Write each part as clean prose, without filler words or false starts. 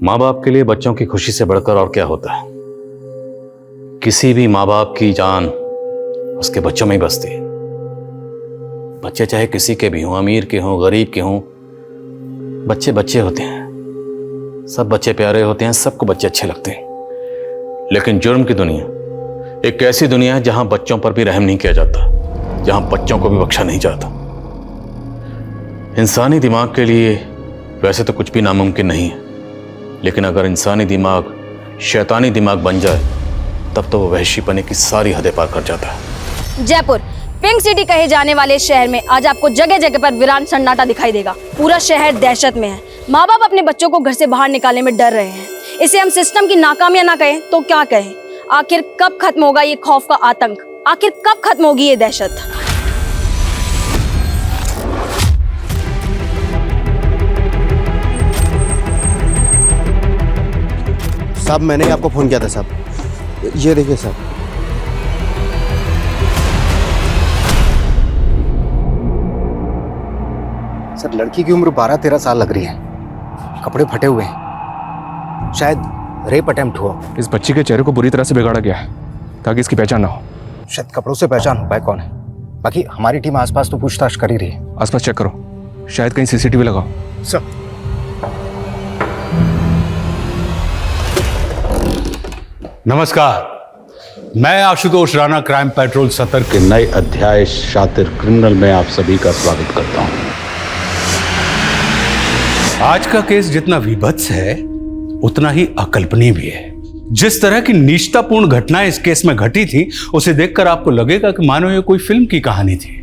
माँ बाप के लिए बच्चों की खुशी से बढ़कर और क्या होता है। किसी भी माँ बाप की जान उसके बच्चों में ही बसती है। बच्चे चाहे किसी के भी हों, अमीर के हों, गरीब के हों, बच्चे बच्चे होते हैं। सब बच्चे प्यारे होते हैं, सबको बच्चे अच्छे लगते हैं। लेकिन जुर्म की दुनिया एक ऐसी दुनिया है जहां बच्चों पर भी रहम नहीं किया जाता, जहां बच्चों को भी बख्शा नहीं जाता। इंसानी दिमाग के लिए वैसे तो कुछ भी नामुमकिन नहीं है, लेकिन अगर इंसानी दिमाग शैतानी दिमाग बन जाए तब तो वो वहशीपने की सारी हदें पार कर जाता है। जयपुर पिंक सिटी कहे जाने वाले शहर में आज आपको जगह जगह पर वीरान सन्नाटा दिखाई देगा। पूरा शहर दहशत में है। माँ बाप अपने बच्चों को घर से बाहर निकालने में डर रहे हैं। इसे हम सिस्टम की नाकामियां ना कहें तो क्या कहें। आखिर कब खत्म होगा ये खौफ का आतंक, आखिर कब खत्म होगी ये दहशत। साहब मैंने ही आपको फोन किया था साहब, ये देखिए साहब। सर लड़की की उम्र 12-13 साल लग रही है, कपड़े फटे हुए हैं, शायद रेप अटेम्प्ट हुआ। इस बच्ची के चेहरे को बुरी तरह से बिगाड़ा गया है ताकि इसकी पहचान ना हो। शायद कपड़ों से पहचान हो पाए कौन है। बाकी हमारी टीम आसपास तो पूछताछ कर ही रही है। आसपास चेक करो, शायद कहीं सीसीटीवी लगाओ। सर नमस्कार, मैं आशुतोष राणा क्राइम पेट्रोल सतर्क के नए अध्याय शातिर क्रिमिनल में आप सभी का स्वागत करता हूं। आज का केस जितना विभत्स है उतना ही अकल्पनीय भी है। जिस तरह की निष्ठापूर्ण घटनाएं इस केस में घटी थी उसे देखकर आपको लगेगा कि मानो ये कोई फिल्म की कहानी थी,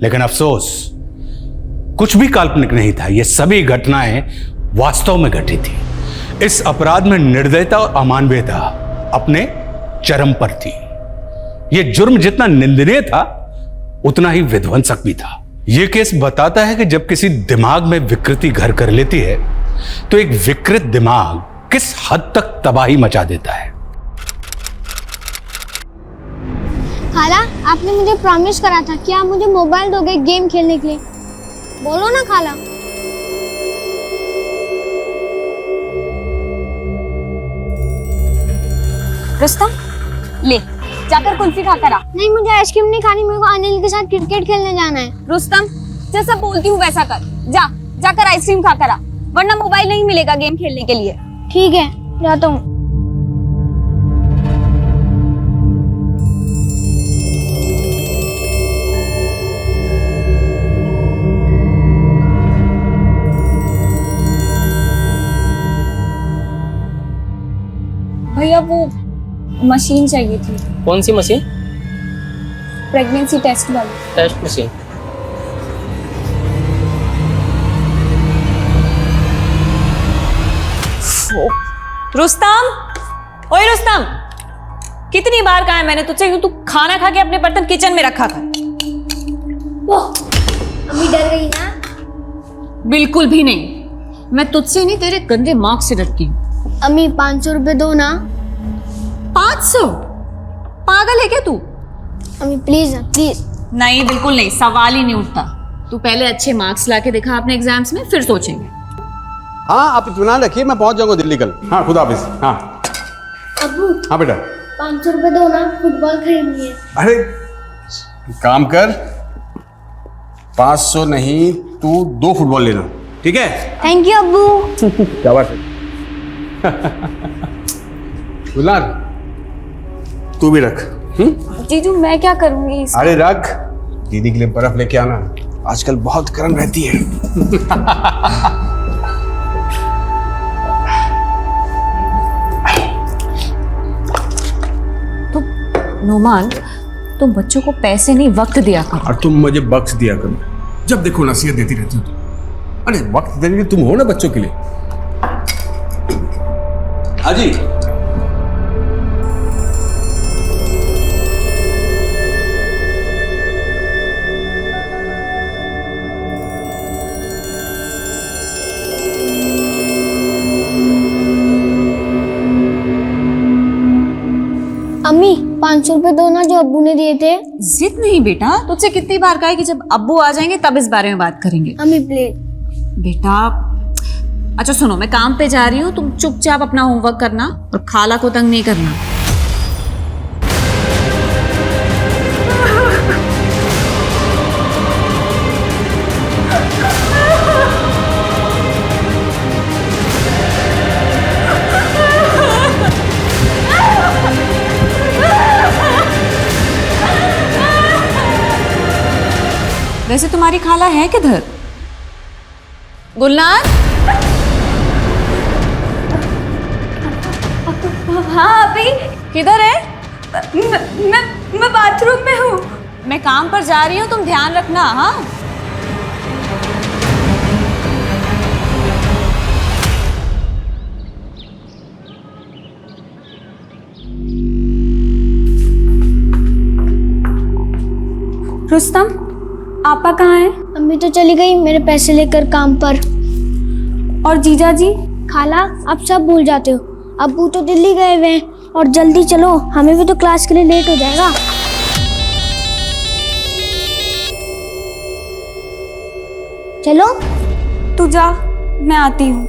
लेकिन अफसोस कुछ भी काल्पनिक नहीं था। ये सभी घटनाएं वास्तव में घटी थी। इस अपराध में निर्दयता और अमानवीयता अपने चरम पर थी। यह जुर्म जितना निंदनीय था उतना ही विध्वंसक भी था। यह केस बताता है कि जब किसी दिमाग में विकृति घर कर लेती है तो एक विकृत दिमाग किस हद तक तबाही मचा देता है। खाला, आपने मुझे प्रॉमिस करा था कि आप मुझे मोबाइल दोगे गेम खेलने के लिए। बोलो ना खाला। रुस्तम ले जाकर कुल्फी खाकर आ। नहीं, मुझे आइसक्रीम नहीं खानी, मेरे को अनिल के साथ क्रिकेट खेलने जाना है। रुस्तम जैसा बोलती हूँ वैसा कर, जाकर आइसक्रीम खाकर आ, वरना मोबाइल नहीं मिलेगा गेम खेलने के लिए। ठीक है, जाता हूँ। भैया वो मशीन चाहिए थी। कौन सी मशीन? प्रेगनेंसी टेस्ट वाली। Test machine. रुस्तम, ओए रुस्तम, कितनी बार कहा है मैंने तुझसे कि तू खाना खा के अपने बर्तन किचन में रखा कर। अम्मी डर गई ना? बिल्कुल भी नहीं, मैं तुझसे नहीं तेरे गंदे मार्क से डरती हूँ। अम्मी 500 रुपए दो ना। 500? पागल है क्या तू? अम्मी प्लीज प्लीज। नहीं, बिल्कुल नहीं, सवाल ही नहीं उठता। तू पहले अच्छे मार्क्स लाके दिखा अपने एग्जाम्स में, फिर सोचेंगे। हाँ, आप इत्मीनान रखिए, मैं पहुंच जाऊंगा दिल्ली कल। हाँ, खुदा हाफिज। हाँ अब्बू, हाँ बेटा। 500 रुपए दो ना, फुटबॉल खरीदनी है। अरे काम कर, 500 नहीं, तू 2 फुटबॉल लेना, ठीक है? थैंक यू अब्बू। क्या बात है। गुलनार, तू भी रख। जीजू मैं क्या करूंगी इसका? अरे रख, दीदी के लिए बर्फ लेके आना, आजकल बहुत गर्म रहती है। नोमान, तुम बच्चों को पैसे नहीं वक्त दिया करो। और तुम मुझे बख्श दिया करो, जब देखो नसीहत देती रहती हो तुम। अरे वक्त देने के तुम हो ना बच्चों के लिए। हाजी अम्मी 500 रुपए दो ना जो अब्बू ने दिए थे। जिद नहीं बेटा, तुझसे कितनी बार कहा है कि जब अब्बू आ जाएंगे तब इस बारे में बात करेंगे। अम्मी प्लीज। बेटा अच्छा सुनो, मैं काम पे जा रही हूँ, तुम चुपचाप अपना होमवर्क करना और खाला को तंग नहीं करना। वैसे तुम्हारी खाला है किधर? गुलनार? हाँ अभी किधर है? मैं बाथरूम में हूँ। मैं काम पर जा रही हूँ, तुम ध्यान रखना। हाँ रुस्तम, आपा कहाँ है? अम्मी तो चली गई मेरे पैसे लेकर काम पर। और जीजा जी? खाला, आप सब भूल जाते हो। अब्बू तो दिल्ली गए हुए हैं। और जल्दी चलो, हमें भी तो क्लास के लिए लेट हो जाएगा। चलो। तू जा, मैं आती हूँ।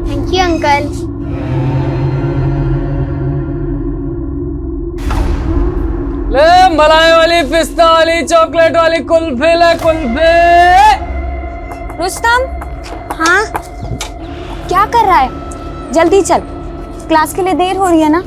Thank you uncle. ले मलाई वाली, पिस्ता वाली, चॉकलेट वाली कुल्फी ले कुल्फी। रुस्तम, हाँ, क्या कर रहा है? जल्दी चल, क्लास के लिए देर हो रही है ना।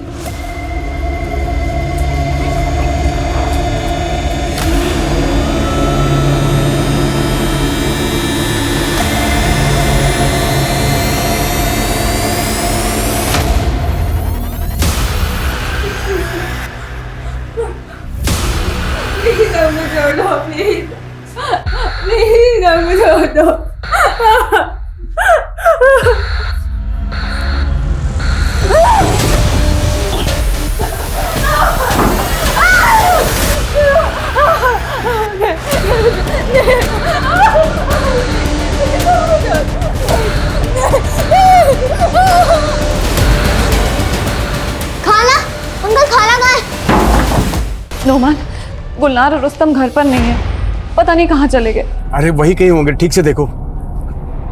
खाला, अंकल खाला कहाँ है? नोमान, गुलनार और रुस्तम घर पर नहीं है, पता नहीं कहाँ चले गए। अरे वही कहीं होंगे, ठीक से देखो।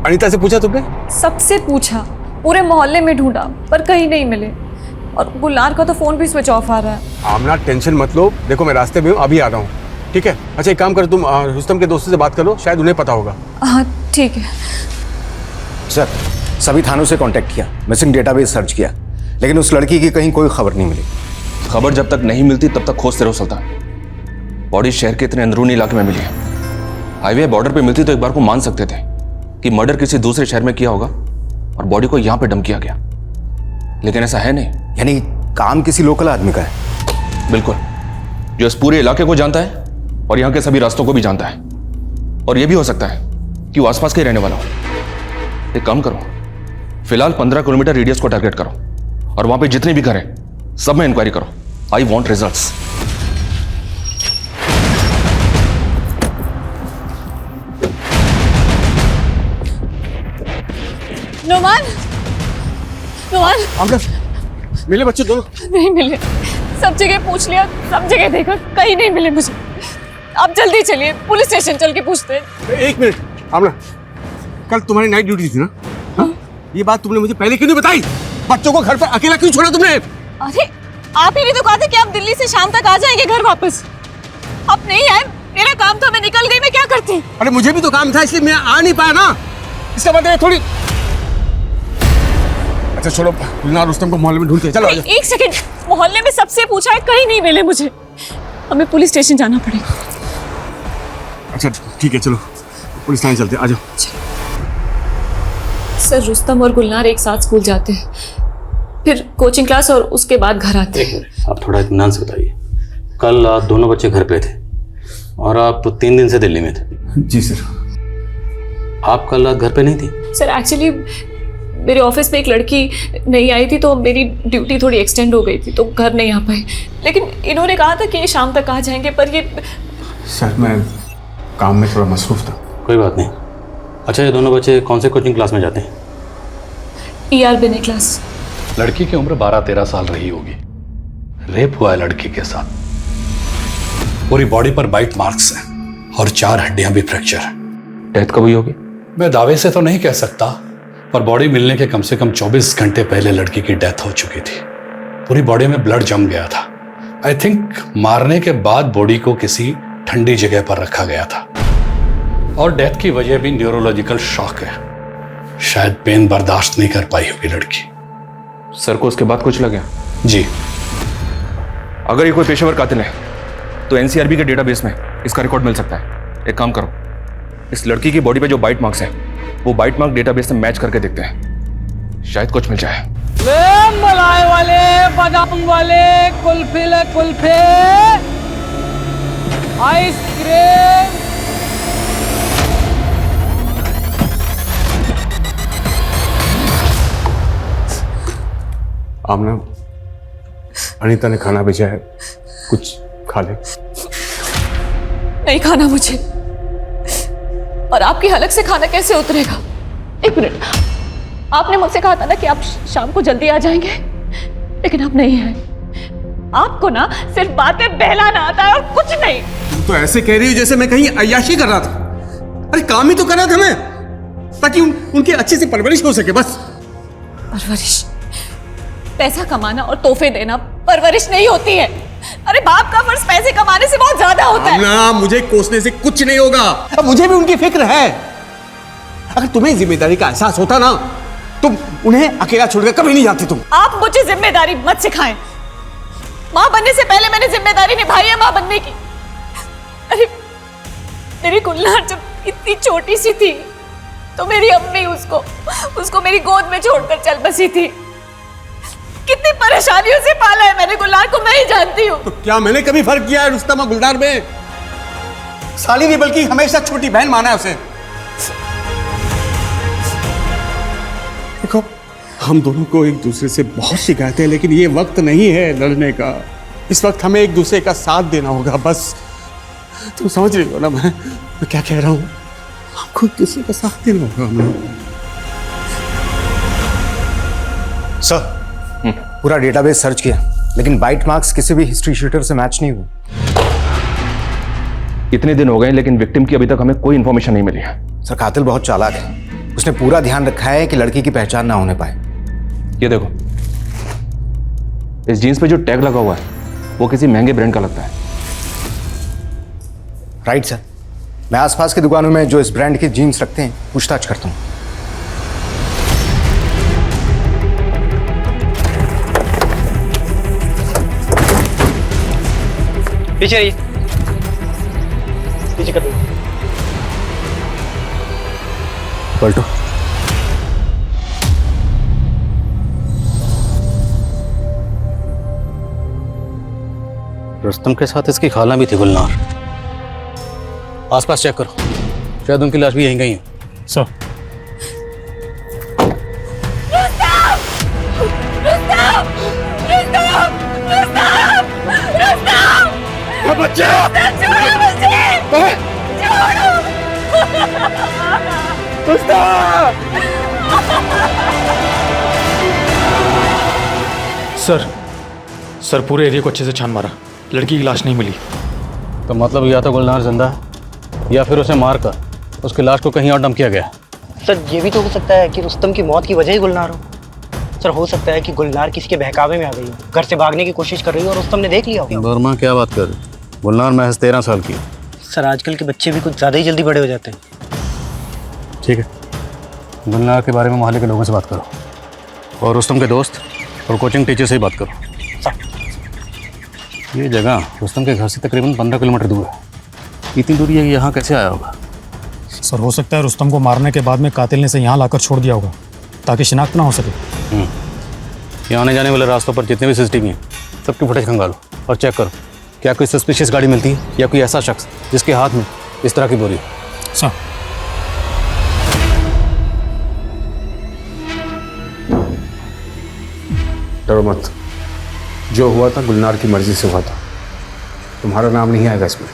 अनीता से पूछा तुमने? सबसे पूछा, पूरे मोहल्ले में ढूंढा, पर कहीं नहीं मिले। और गुलनार का तो फोन भी स्विच ऑफ आ रहा है। आमना टेंशन मत लो, देखो मैं रास्ते में हूँ, अभी आ रहा हूँ। ठीक है? अच्छा एक काम करो, तुम रुस्तम के दोस्तों से बात कर लो, शायद उन्हें पता होगा। हाँ ठीक है। सर, सभी थानों से कांटेक्ट किया, मिसिंग डेटाबेस सर्च किया, लेकिन उस लड़की की कहीं कोई खबर नहीं मिली। खबर जब तक नहीं मिलती तब तक खोजते रहो सुल्तान। बॉडी शहर के इतने अंदरूनी इलाके में मिली है। हाईवे बॉर्डर पे मिलती तो एक बार को मान सकते थे कि मर्डर किसी दूसरे शहर में किया होगा और बॉडी को यहां पे डंप किया गया, लेकिन ऐसा है नहीं। यानी काम किसी लोकल आदमी का है? बिल्कुल, जो इस पूरे इलाके को जानता है और यहाँ के सभी रास्तों को भी जानता है। और यह भी हो सकता है कि वो आसपास के ही रहने वाला हो। एक काम करो, फिलहाल 15 किलोमीटर रेडियस को टारगेट करो और वहां पे जितने भी घर हैं सब में इंक्वायरी करो। I want results. Noman, Noman, uncle, मिले बच्चे दोनों? नहीं मिले। सब जगह पूछ लिया, सब जगह देखा, कहीं नहीं मिले मुझे। आप जल्दी चलिए, पुलिस स्टेशन चल के पूछते हैं। एक मिनट आमना, कल तुम्हारी नाइट ड्यूटी थी ना? हाँ? ये बात तुमने मुझे पहले क्यों नहीं बताई? बच्चों को घर पर अकेला क्यों छोड़ा तुमने? अरे आप ही भी तो कहा था कि आप दिल्ली से शाम तक आ जाएंगे घर वापस। आप नहीं आए, मेरा काम था, मैं निकल गई, मैं क्या करती? अरे मुझे भी तो काम था, इसलिए मैं आ नहीं पाया ना। इसका मतलब थोड़ी। अच्छा छोड़ो, गुलनार रुस्तम को मोहल्ले में ढूंढते हैं, चलो आजा। एक सेकंड, मोहल्ले में सबसे पूछा है, कहीं नहीं मिले मुझे। हमें पुलिस स्टेशन जाना पड़ेगा। अच्छा ठीक है, चलो पुलिस थाने चलते हैं, आ जाओ। सर, रुस्तम और गुलनार एक साथ स्कूल जाते हैं, फिर कोचिंग क्लास और उसके बाद घर आते हैं। एक मिनट, आप थोड़ा इत्मीनान से बताइए। कल आप दोनों बच्चे घर पे थे और आप 3 दिन से दिल्ली में थे। जी सर। आप कल रात घर पे नहीं थी? सर एक्चुअली मेरे ऑफिस में एक लड़की नहीं आई थी, तो मेरी ड्यूटी थोड़ी एक्सटेंड हो गई थी, तो घर नहीं आ पाई। लेकिन इन्होंने कहा था कि ये शाम तक आ जाएंगे, पर ये। सर मैं काम में थोड़ा मसरूफ था। कोई बात नहीं। अच्छा, ये दोनों बच्चे कौन से कोचिंग क्लास में जाते हैं? ER बिने क्लास। लड़की की उम्र 12-13 साल रही होगी। रेप हुआ है लड़की के साथ। पूरी बॉडी पर बाइट मार्क्स हैं और 4 हड्डियां भी फ्रैक्चर है। डेथ कब हुई होगी? मैं दावे से तो नहीं कह सकता, पर बॉडी मिलने के कम से कम 24 घंटे पहले लड़की की डेथ हो चुकी थी। पूरी बॉडी में ब्लड जम गया था। आई थिंक मारने के बाद बॉडी को किसी ठंडी जगह पर रखा गया था। और डेथ की वजह भी न्यूरोलॉजिकल शॉक है। शायद पेन बर्दाश्त नहीं कर पाई होगी लड़की। सर को उसके बाद कुछ लगा? जी। अगर ये कोई पेशेवर कातिल है तो एनसीआरबी के डेटाबेस में इसका रिकॉर्ड मिल सकता है। एक काम करो, इस लड़की की बॉडी पे जो बाइट मार्क्स हैं वो बाइट मार्क डेटाबेस से मैच करके देखते हैं, शायद कुछ मिल जाए। ले मलाई वाले, बादाम वाले, कुल्फी ले कुल्फे, आइसक्रीम। आमना, अनीता ने खाना भेजा है, कुछ खा ले। नहीं खाना मुझे। और आपकी हलक से खाना कैसे उतरेगा? एक मिनट, आपने मुझसे कहा था ना कि आप शाम को जल्दी आ जाएंगे, लेकिन आप नहीं हैं। आपको ना सिर्फ बातें बहलाना आता है और कुछ नहीं। तुम तो ऐसे कह रही हो जैसे मैं कहीं अय्याशी कर रहा था। अरे काम ही तो कर रहा था मैं, ताकि उनकी अच्छे से परवरिश हो सके बस। परवरिश? पैसा कमाना और तोहफे देना परवरिश नहीं होती है। अरे बाप का फर्ज पैसे कमाने से बहुत ज्यादा होता है। ना, मुझे कोसने से कुछ नहीं होगा। अब मुझे भी उनकी फिक्र है। अगर तुम्हें जिम्मेदारी का एहसास होता ना, तुम उन्हें अकेला छोड़कर कभी नहीं जाती। तुम आप मुझे जिम्मेदारी मत सिखाएं। माँ बनने से पहले मैंने जिम्मेदारी निभाई है माँ बनने की। अरे मेरी गुलनार जब इतनी छोटी सी थी तो मेरी अम्मी उसको मेरी गोद में छोड़कर चल बसी थी। कितनी परेशानियों से पाला है मैंने गुलनार को, मैं ही जानती हूँ। तो क्या मैंने कभी फर्क किया है रुस्तम और गुलनार में? साली नहीं बल्कि हमेशा छोटी बहन माना है उसे। देखो, हम दोनों को एक दूसरे से बहुत शिकायतें हैं, लेकिन ये वक्त नहीं है लड़ने का। इस वक्त हमें एक दूसरे का साथ देना होगा बस। तुम समझ रही हो ना मैं क्या कह रहा हूँ? हमको एक दूसरे का साथ देना होगा हमें। सर, पूरा डेटाबेस सर्च किया, लेकिन बाइट मार्क्स किसी भी हिस्ट्री शीटर से मैच नहीं हुए। इतने दिन हो गए लेकिन विक्टिम की अभी तक हमें कोई इंफॉर्मेशन नहीं मिली है। सर, कातिल बहुत चालाक है। उसने पूरा ध्यान रखा है कि लड़की की पहचान ना होने पाए। ये देखो, इस जीन्स पे जो टैग लगा हुआ है वो किसी महंगे ब्रांड का लगता है। राइट सर, मैं आसपास की दुकानों में जो इस ब्रांड की जीन्स रखते हैं पूछताछ करता हूँ। पीछे रहिए, पीछे कर दो। पलटो। रुस्तम के साथ इसकी खाला भी थी गुलनार। आसपास चेक करो, शायद उनकी लाश भी यहीं कहीं है। सर, बच्चे सर पूरे एरिया को अच्छे से छान मारा, लड़की की लाश नहीं मिली। तो मतलब या तो गुलनार जिंदा है या फिर उसे मारकर उसकी लाश को कहीं और डंप किया गया। सर, ये भी तो हो सकता है कि रुस्तम की मौत की वजह ही गुलनार हो। सर, हो सकता है कि गुलनार किसी के बहकावे में आ गई हो, घर से भागने की कोशिश कर रही हो और रुस्तम ने देख लिया होगा। वर्मा क्या बात कर रहे? गुलनार महज 13 साल की। सर, आजकल के बच्चे भी कुछ ज़्यादा ही जल्दी बड़े हो जाते हैं। ठीक है, गुलनार के बारे में मोहल्ले के लोगों से बात करो और रुस्तम के दोस्त और कोचिंग टीचर से ही बात करो। ये जगह रुस्तम के घर से तकरीबन 15 किलोमीटर दूर है। इतनी दूरी है, यहाँ कैसे आया होगा? सर, हो सकता है रुस्तम को मारने के बाद में कातिल ने इसे यहाँ लाकर छोड़ दिया होगा ताकि शिनाख्त ना हो सके। यहाँ आने जाने वाले रास्तों पर जितने भी सीसीटीवी हैं सबकी फुटेज खंगालो और चेक करो क्या कोई सस्पिशियस गाड़ी मिलती है या कोई ऐसा शख्स जिसके हाथ में इस तरह की बोरी हो। सर, डरो मत, जो हुआ था गुलनार की मर्जी से हुआ था। तुम्हारा नाम नहीं आएगा इसमें,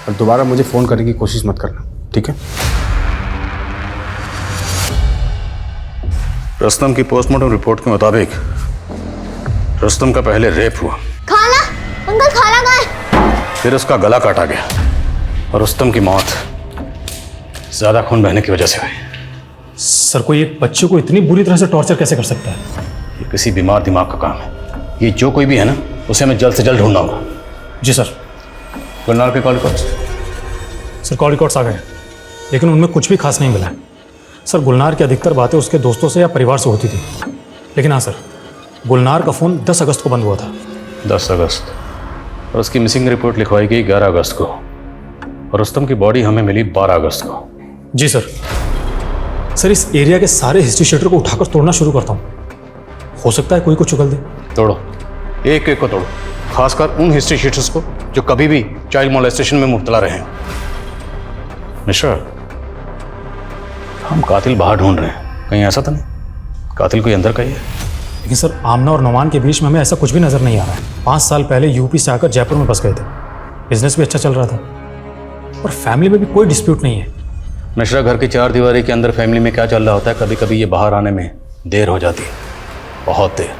और दोबारा मुझे फ़ोन करने की कोशिश मत करना, ठीक है? रुस्तम की पोस्टमार्टम रिपोर्ट के मुताबिक रुस्तम का पहले रेप हुआ, खाला, अंकल खाला कहाँ है? फिर उसका गला काटा गया और रुस्तम की मौत ज्यादा खून बहने की वजह से हुई। सर, कोई एक बच्चे को इतनी बुरी तरह से टॉर्चर कैसे कर सकता है? ये किसी बीमार दिमाग का काम है। ये जो कोई भी है ना, उसे हमें जल्द से जल्द ढूंढना होगा। जी सर। गुलनार के call records? Sir, call records आ गए, लेकिन उनमें कुछ भी खास नहीं मिला है। सर, गुलनार की अधिकतर बातें उसके दोस्तों से या परिवार से होती थी। लेकिन हाँ सर, गुलनार का फ़ोन 10 अगस्त को बंद हुआ था। 10 अगस्त? और उसकी मिसिंग रिपोर्ट लिखवाई गई 11 अगस्त को, और रुस्तम की बॉडी हमें मिली 12 अगस्त को। जी सर। सर, इस एरिया के सारे हिस्ट्री शीटर को उठाकर तोड़ना शुरू करता हूँ। हो सकता है कोई को चुगल दे। तोड़ो, एक एक को तोड़ो, खासकर उन हिस्ट्री शीटर्स को जो कभी भी चाइल्ड मोलेस्टेशन में मुब्तला रहे हैं। मिश्रा, हम कातिल बाहर ढूंढ रहे हैं, कहीं ऐसा तो नहीं कातिल कोई अंदर का ही है? लेकिन सर, आमना और नोमान के बीच में हमें ऐसा कुछ भी नजर नहीं आ रहा है। 5 साल पहले यूपी से आकर जयपुर में बस गए थे, बिजनेस भी अच्छा चल रहा था और फैमिली में भी कोई डिस्प्यूट नहीं है। मिश्रा, घर की 4 दीवारी के अंदर फैमिली में क्या चल रहा होता है, कभी कभी ये बाहर आने में देर हो जाती है, बहुत देर।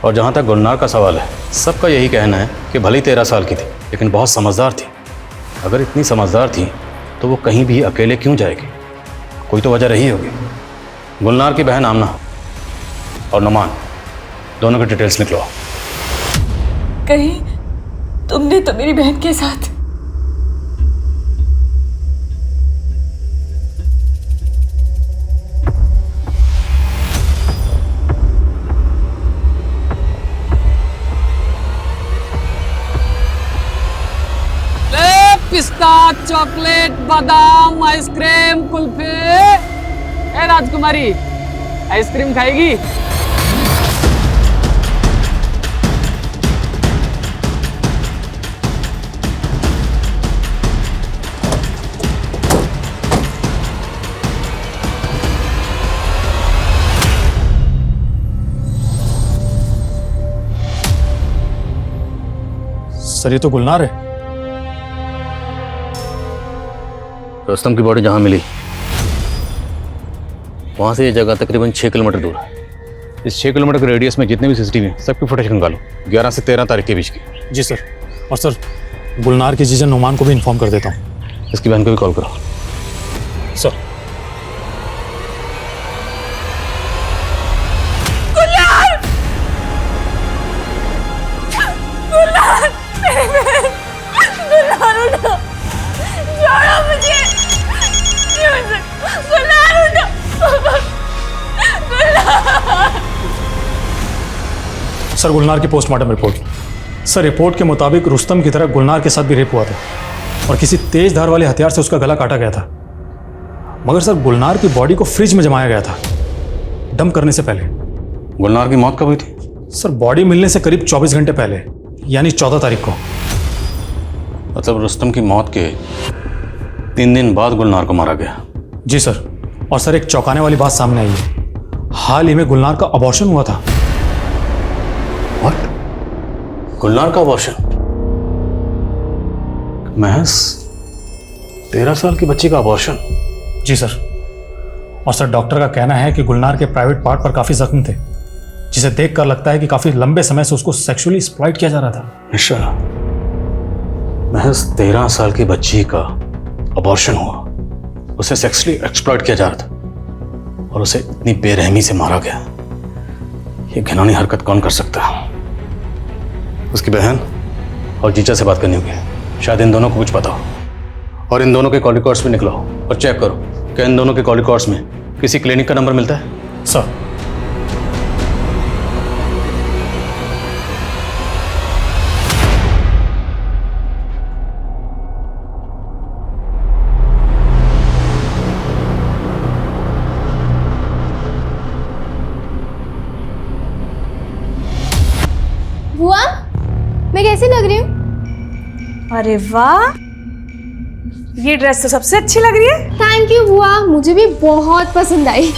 और जहाँ तक गुलनार का सवाल है, सबका यही कहना है कि भले ही 13 साल की थी, लेकिन बहुत समझदार थी। अगर इतनी समझदार थी तो वो कहीं भी अकेले क्यों जाएगी? कोई तो वजह रही होगी। गुलनार की बहन आमना और नुमान, दोनों की डिटेल्स निकलो। कहीं तुमने तो मेरी बहन के साथ पिस्ता, चॉकलेट, बादाम, आइसक्रीम, कुल्फी। ए राजकुमारी, आइसक्रीम खाएगी? सर, ये तो गुलनार है। रुस्तम की बॉडी जहाँ मिली वहाँ से ये जगह तकरीबन 6 किलोमीटर दूर है। इस 6 किलोमीटर के रेडियस में जितने भी सीसीटीवी हैं, सबकी फुटेज निकालो, 11 से 13 तारीख के बीच की। जी सर। और सर, गुलनार के जीजा नुमान को भी इन्फॉर्म कर देता हूँ। इसकी बहन को भी कॉल करो। सर। सर, गुलनार की पोस्टमार्टम रिपोर्ट। सर, रिपोर्ट के मुताबिक रुस्तम की तरह गुलनार के साथ भी रेप हुआ था और किसी तेज धार वाले हथियार से उसका गला काटा गया था। मगर सर, गुलनार की बॉडी को फ्रिज में जमाया गया था डंप करने से पहले। गुलनार की मौत कब हुई थी? सर, बॉडी मिलने से करीब 24 घंटे पहले, यानी 14 तारीख को। मतलब रुस्तम की मौत के 3 दिन बाद गुलनार को मारा गया? जी सर। और सर, एक चौंकाने वाली बात सामने आई है। हाल ही में गुलनार का अबॉर्शन हुआ था। What? गुलनार का अबॉर्शन? महज 13 साल की बच्ची का अबॉर्शन? जी सर। और सर, डॉक्टर का कहना है कि गुलनार के प्राइवेट पार्ट पर काफी जख्म थे, जिसे देखकर लगता है कि काफी लंबे समय से उसको सेक्सुअली एक्सप्लॉइट किया जा रहा था। निशा, महज 13 साल की बच्ची का अबॉर्शन हुआ, उसे सेक्सुअली एक्सप्लॉइट किया जा रहा था और उसे इतनी बेरहमी से मारा गया। ये घिनौनी हरकत कौन कर सकता है? उसकी बहन और जीजा से बात करनी होगी, शायद इन दोनों को कुछ पता हो। और इन दोनों के कॉल रिकॉर्ड्स भी निकलाओ और चेक करो कि इन दोनों के कॉल रिकॉर्ड्स में किसी क्लिनिक का नंबर मिलता है। सर। बुआ, मैं कैसी लग रही हूँ? अरे वाह, ये ड्रेस तो सबसे अच्छी लग रही है। थैंक यू बुआ, मुझे भी बहुत पसंद आई।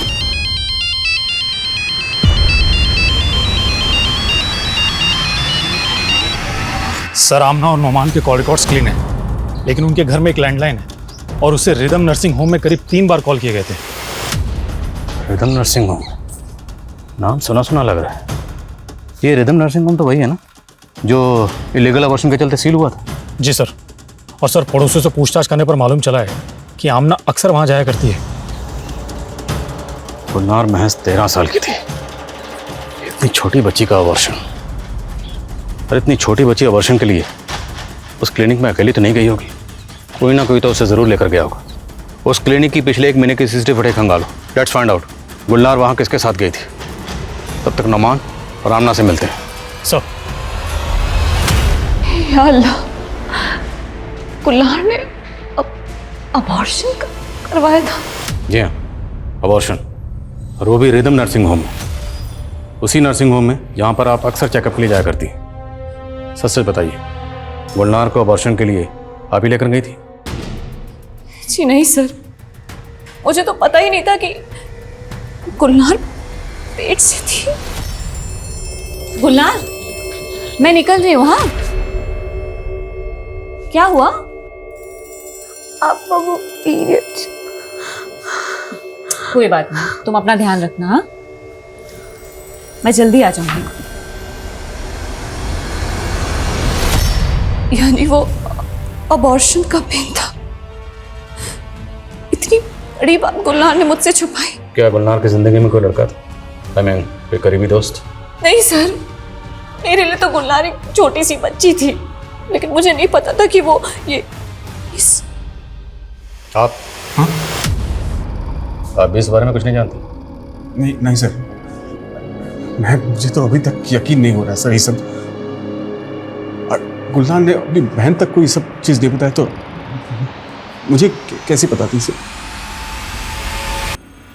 सर, आमना और नोमान के कॉल रिकॉर्ड्स क्लीन है, लेकिन उनके घर में एक लैंडलाइन है और उसे रिदम नर्सिंग होम में करीब 3 बार कॉल किए गए थे। Rhythm nursing home? नाम सुना सुना लग रहा है। ये रिदम नर्सिंग होम तो वही है ना जो इलीगल अबॉर्शन के चलते सील हुआ था? जी सर। और सर पड़ोसियों से पूछताछ करने पर मालूम चला है कि आमना अक्सर वहाँ जाया करती है। गुलनार महज 13 साल की थी, इतनी छोटी बच्ची का अबॉर्शन। और इतनी छोटी बच्ची अबॉर्शन के लिए उस क्लिनिक में अकेली तो नहीं गई होगी, कोई ना कोई तो उसे ज़रूर लेकर गया होगा। उस क्लिनिक की पिछले 1 महीने की सीसीटीवी फुटेज खंगालो, लेट्स फाइंड आउट गुलनार वहाँ किसके साथ गई थी। तब तक नौमान और आमना से मिलते हैं। सर। या अल्लाह, गुलनार ने अबॉर्शन करवाया था? जी हाँ, अबॉर्शन, और वो भी रिदम नर्सिंग होम में, उसी नर्सिंग होम में जहाँ पर आप अक्सर चेकअप के लिए जाया करती हैं। सच सच बताइए, गुलनार को अबॉर्शन के लिए आप ही लेकर गई थी? जी नहीं सर, मुझे तो पता ही नहीं था कि गुलनार पेट से थी। गुलनार, मैं निकल रही हूँ। हाँ, क्या हुआ? आपका वो पीरियड्स। कोई बात नहीं, तुम अपना ध्यान रखना। हाँ, मैं जल्दी आ जाऊंगी। यानी वो अबॉर्शन का पेन था। इतनी बड़ी बात गुलनार ने मुझसे छुपाई। क्या गुलनार की जिंदगी में कोई लड़का था? कोई करीबी दोस्त? नहीं सर, मेरे लिए तो गुलनार एक छोटी सी बच्ची थी, लेकिन मुझे नहीं पता था कि वो इस आप? हाँ? आप भी इस बारे में कुछ नहीं जानते? नहीं नहीं सर, मुझे तो अभी तक यकीन नहीं हो रहा सर ये सब। और गुलनार ने अपनी बहन तक को ये सब चीज़ नहीं बताया तो मुझे कैसे पता थी सर?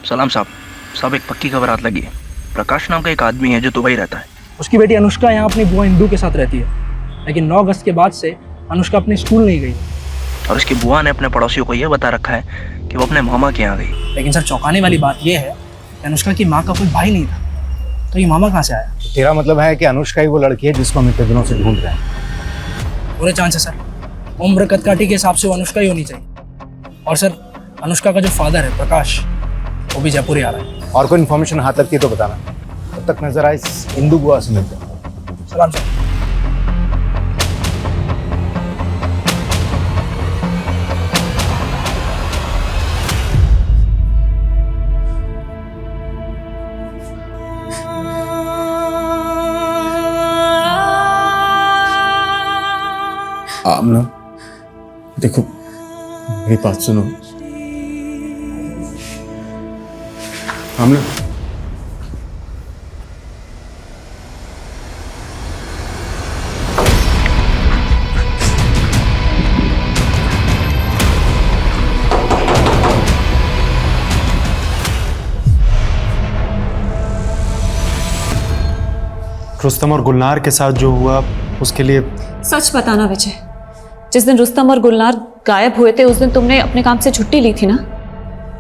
सलाम साहब, एक पक्की खबर हाथ लगी है। प्रकाश नाम का एक आदमी है जो दुबई रहता है। उसकी बेटी अनुष्का यहाँ अपनी बुआ इंदू के साथ रहती है, लेकिन 9 अगस्त के बाद से अनुष्का अपने स्कूल नहीं गई। और उसकी बुआ ने अपने पड़ोसियों को यह बता रखा है कि वो अपने मामा के यहाँ गई। लेकिन सर चौंकाने वाली बात यह है कि अनुष्का की माँ का कोई भाई नहीं था, तो ये मामा कहाँ से आया? तेरा मतलब है कि अनुष्का ही वो लड़की है जिसको हम इतने दिनों से ढूंढ रहे हैं? पूरे चांस है सर, उम्र कदकाठी के हिसाब से वो अनुष्का ही होनी चाहिए। और सर अनुष्का का जो फादर है प्रकाश, वो भी जयपुर ही आ रहा है। और कोई इन्फॉर्मेशन हाथ लगती है तो बताना। तब तक नजर आए इंदू बुआ से मिलते हैं। सलाम सर। आमना, देखो मेरी बात सुनो। आमना, रुस्तम और गुलनार के साथ जो हुआ उसके लिए सच बताना विजय, जिस दिन रुस्तम और गुलनार गायब हुए थे उस दिन तुमने अपने काम से छुट्टी ली थी ना?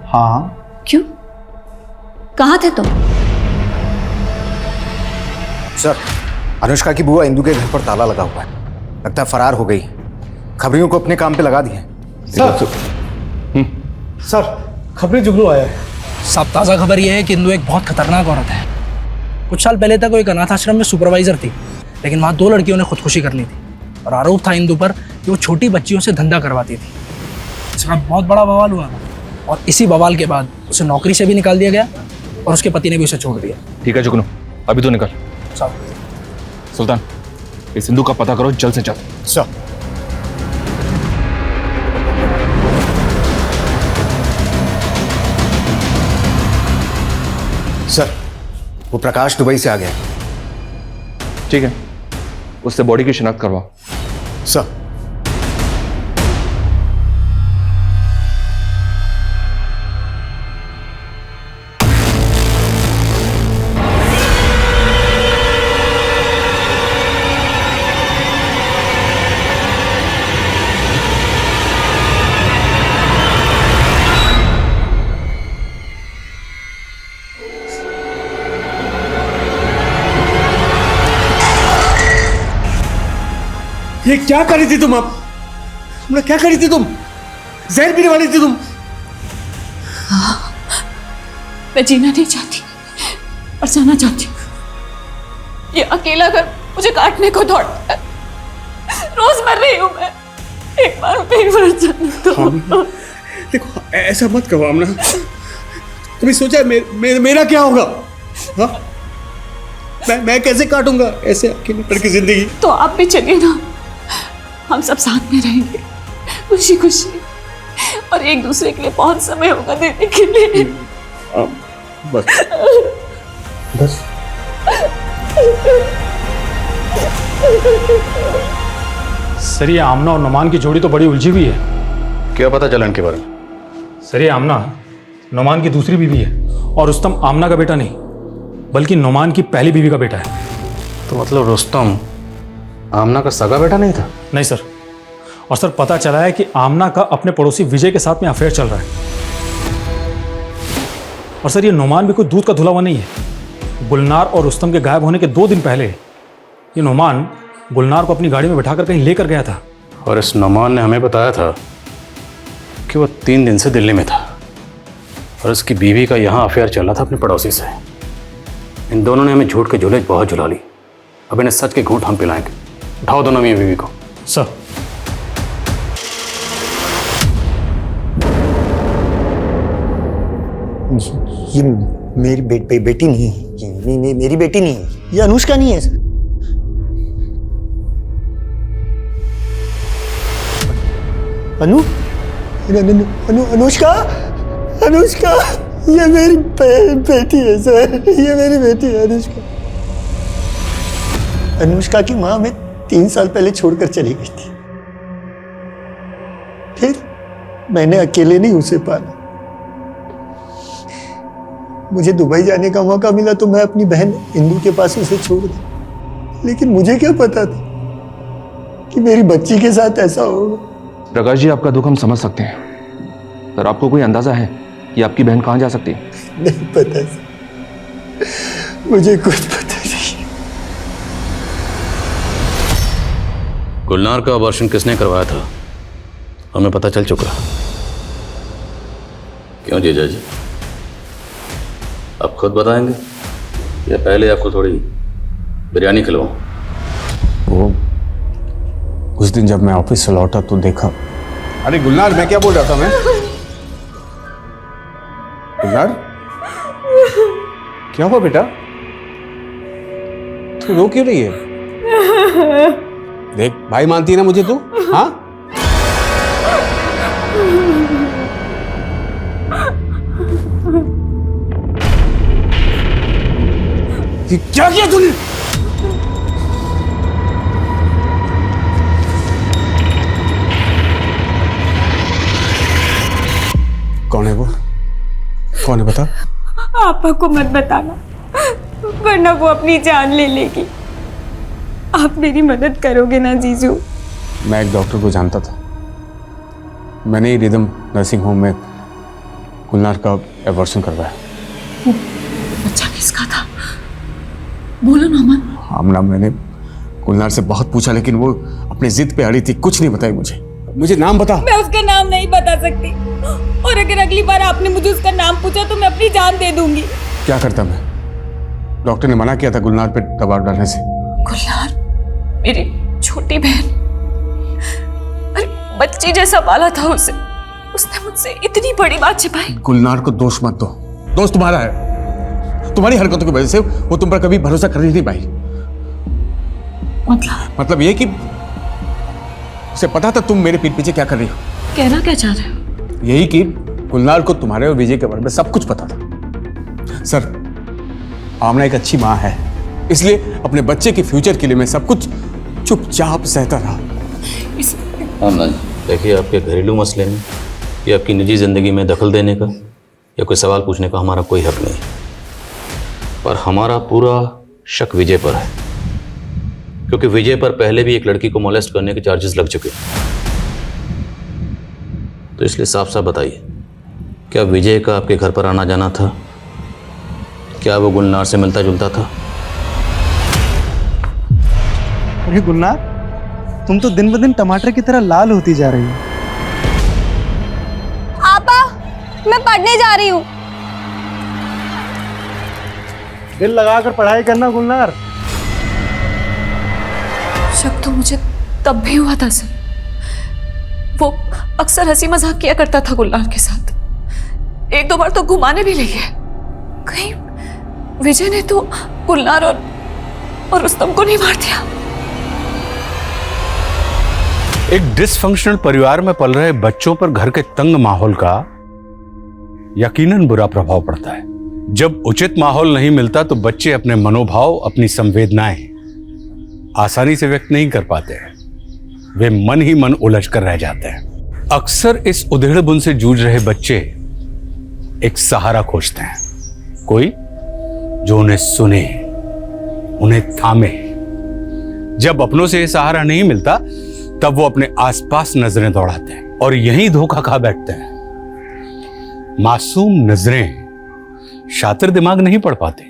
हाँ। क्यों? कहाँ थे तुम? सर, अनुष्का की बुआ इंदू के घर पर ताला लगा हुआ है, लगता है फरार हो गई। खबरियों को अपने काम पे लगा दिए। सर खबरें जुगनू आया है। सब ताज़ा खबर यह है कि इंदू एक बहुत खतरनाक औरत है। कुछ साल पहले तक वो एक अनाथ आश्रम में सुपरवाइजर थी, लेकिन वहाँ 2 लड़कियों ने खुदकुशी कर ली थी और आरोप था इंदू पर कि वो छोटी बच्चियों से धंधा करवाती थी। इसका बहुत बड़ा बवाल हुआ था और इसी बवाल के बाद उसे नौकरी से भी निकाल दिया गया और उसके पति ने भी उसे छोड़ दिया। ठीक है जुगनू, अभी तो निकल। साहब। सुल्तान, इस सिंधु का पता करो जल्द से जल्द। सर, वो प्रकाश दुबई से आ गया। ठीक है, उससे बॉडी की शिनाख्त करवाओ। सर। ये क्या कर रही थी तुम? अब हमने क्या करी थी? तुम जहर पीने वाली थी तुम? हाँ, मैं जीना नहीं चाहती और जाना चाहती हूँ। ये अकेला घर मुझे काटने को दौड़ता है। रोज मर रही हूँ मैं, एक बार फिर मर जाऊँ। देखो ऐसा मत कहो आमना। कभी सोचा मेरा क्या होगा? हाँ? मैं कैसे काटूंगा ऐसे अकेले पड़ की जिंदगी? तो आप भी चलिए ना, हम सब साथ में रहेंगे खुशी खुशी, और एक दूसरे के लिए बहुत समय होगा देने के लिए। बस बस सर ये आमना और नुमान की जोड़ी तो बड़ी उलझी हुई है। क्या पता चला इनके बारे में? सर ये आमना नुमान की दूसरी बीवी है, और रुस्तम आमना का बेटा नहीं बल्कि नुमान की पहली बीवी का बेटा है। तो मतलब रुस्तम आमना का सगा बेटा नहीं था? नहीं सर, और सर पता चला है कि आमना का अपने पड़ोसी विजय के साथ में अफेयर चल रहा है। और सर ये नुमान भी कोई दूध का धुला हुआ नहीं है। गुलनार और रुस्तम के गायब होने के 2 दिन पहले ये नुमान गुलनार को अपनी गाड़ी में बिठाकर कहीं लेकर गया था। और इस नुमान ने हमें बताया था कि वो 3 दिन से दिल्ली में था और उसकी बीवी का यहाँ अफेयर चल रहा था अपने पड़ोसी से। इन दोनों ने हमें झूठ के झूले बहुत झुला ली। अब इन्हें सच के घूंट हम पिलाएंगे। उठाओ दोनों मियां बीवी को। सर ये मेरी बेटी नहीं है। ये मेरी बेटी नहीं है। ये अनुष्का नहीं है सर। अनुष्का अनुष्का ये मेरी बेटी है सर। ये मेरी बेटी है अनुष्का। अनुष्का की माँ हमें 3 साल पहले छोड़कर चली गई थी। फिर मैंने अकेले नहीं उसे पाला। मुझे दुबई जाने का मौका मिला तो मैं अपनी बहन इंदु के पास उसे छोड़ दी, लेकिन मुझे क्या पता था कि मेरी बच्ची के साथ ऐसा होगा। प्रकाश जी, आपका दुख हम समझ सकते हैं, पर आपको कोई अंदाजा है कि आपकी बहन कहाँ जा सकती है? नहीं पता सर, मुझे कुछ पता नहीं। गुलनार का ऑपरेशन किसने करवाया था हमें पता चल चुका। क्यों जीजा जी, आप खुद बताएंगे या पहले आपको थोड़ी बिरयानी खिलवाऊं? वो उस दिन जब मैं ऑफिस से लौटा तो देखा। अरे गुलनार, मैं क्या बोल रहा था मैं? गुलनार, क्या हुआ बेटा? तू रो क्यों रही है? देख भाई, मानती है ना मुझे तू? हाँ क्या किया तूने? कौन है वो? कौन है बता? आपा को मत बताना, वरना वो अपनी जान ले लेगी। आप मेरी मदद करोगे ना जीजू? मैं एक डॉक्टर को जानता था। मैंने ही रिदम नर्सिंग होम में गुलनार का एबॉर्शन करवाया। बच्चा किसका था? बोलो ना अमन। आमना, मैंने गुलनार से बहुत पूछा लेकिन वो अपनी जिद पे अड़ी थी, कुछ नहीं बताई मुझे नाम बता। मैं उसका नाम नहीं बता सकती, और अगर अगली बार आपने मुझे उसका नाम पूछा तो मैं अपनी जान दे दूंगी। क्या करता मैं? डॉक्टर ने मना किया था गुलनार पे दबाव डालने से। गुलनार मेरी छोटी बहन, अरे बच्ची जैसा पाला था उसे, उसने मुझसे इतनी बड़ी बात छिपाई। गुलनार को दोष मत दो, दोस्त तुम्हारा है। तुम्हारी हरकतों की वजह से वो तुम पर कभी भरोसा कर नहीं पाई। मतलब ये कि उसे पता था तुम मेरे पीठ पीछे क्या कर रही हो। कहना क्या चाह रहे हो? यही कि गुलनार को तुम्हारे और विजय के बारे में सब कुछ पता था। सर, आमना एक अच्छी माँ है, इसलिए अपने बच्चे के फ्यूचर के लिए मैं सब कुछ चुपचाप सहता रहा। आमना जी, देखिए, आपके घरेलू मसले में या आपकी निजी जिंदगी में दखल देने का या कोई सवाल पूछने का हमारा कोई हक नहीं, पर हमारा पूरा शक विजय पर है, क्योंकि विजय पर पहले भी एक लड़की को मोलेस्ट करने के चार्जेस लग चुके। तो इसलिए साफ साफ बताइए, क्या विजय का आपके घर पर आना जाना था? क्या वो गुलनार से मिलता जुलता था? अरे गुलनार, तुम तो दिन ब दिन टमाटर की तरह लाल होती जा रही हो। आपा, मैं पढ़ने जा रही हूँ। दिल लगाकर पढ़ाई करना गुलनार। शक तो मुझे तब भी हुआ था सर। वो अक्सर हंसी मजाक किया करता था गुलनार के साथ, एक दो बार तो घुमाने भी ले गया। कहीं विजय ने तो गुलनार और रुस्तम को नहीं मार दिया? एक डिसफंक्शनल परिवार में पल रहे बच्चों पर घर के तंग माहौल का यकीनन बुरा प्रभाव पड़ता है। जब उचित माहौल नहीं मिलता तो बच्चे अपने मनोभाव, अपनी संवेदनाएं आसानी से व्यक्त नहीं कर पाते हैं। वे मन ही मन उलझ कर रह जाते हैं। अक्सर इस उधेड़-बुन से जूझ रहे बच्चे एक सहारा खोजते हैं, कोई जो उन्हें सुने, उन्हें थामे। जब अपनों से यह सहारा नहीं मिलता तब वो अपने आसपास नजरें दौड़ाते हैं और यहीं धोखा खा बैठते हैं। मासूम नजरें शातिर दिमाग नहीं पढ़ पाते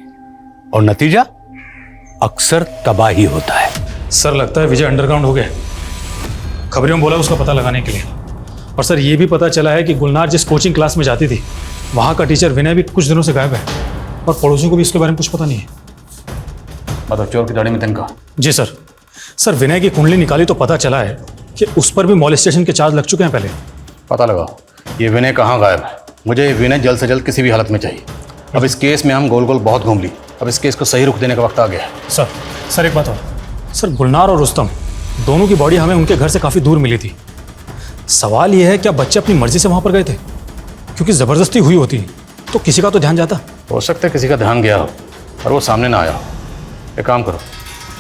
और नतीजा अक्सर तबाही होता है। सर लगता है विजय अंडरग्राउंड हो गया। खबरों में बोला उसका पता लगाने के लिए। और सर ये भी पता चला है कि गुलनार जिस कोचिंग क्लास में जाती थी वहाँ का टीचर विनय भी कुछ दिनों से गायब है और पड़ोसियों को भी इसके बारे में कुछ पता नहीं है। मतलब चोर की दाढ़ी में तिनका? जी सर। सर विनय की कुंडली निकाली तो पता चला है कि उस पर भी मॉलेस्टेशन के चार्ज लग चुके हैं पहले। पता लगाओ ये विनय कहाँ गायब है। मुझे ये विनय जल्द से जल्द किसी भी हालत में चाहिए। अब इस केस में हम गोल गोल बहुत घूम ली, अब इस केस को सही रुख देने का वक्त आ गया है। सर एक बात और। सर गुलनार और रुस्तम दोनों की बॉडी हमें उनके घर से काफ़ी दूर मिली थी। सवाल यह है क्या बच्चे अपनी मर्जी से वहाँ पर गए थे? क्योंकि ज़बरदस्ती हुई होती तो किसी का तो ध्यान जाता। हो सकता है किसी का ध्यान गया हो और वो सामने ना आया हो। एक काम करो,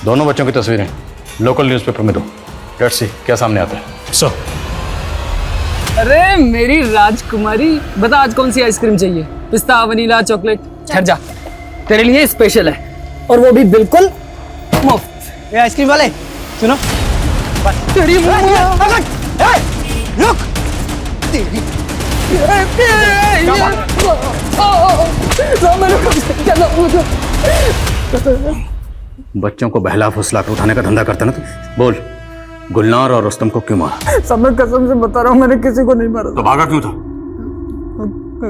दोनों बच्चों की तस्वीरें लोकल न्यूज़पेपर में दो। लेट्स सी क्या सामने आता है। सर। अरे मेरी राजकुमारी, बता आज कौन सी आइसक्रीम चाहिए? पिस्ता, वनीला, चॉकलेट? ठहर जा, तेरे लिए स्पेशल है और वो भी बिल्कुल मुफ्त। ये आइसक्रीम वाले सुनो, तेरी बच्चों को बहला फुसला कर उठाने का धंधा करता ना तू। बोल, गुलनार और रुस्तम को क्यों मारा? सब मैं कसम से बता रहा हूँ, मैंने किसी को नहीं मारा। तो भागा क्यों था?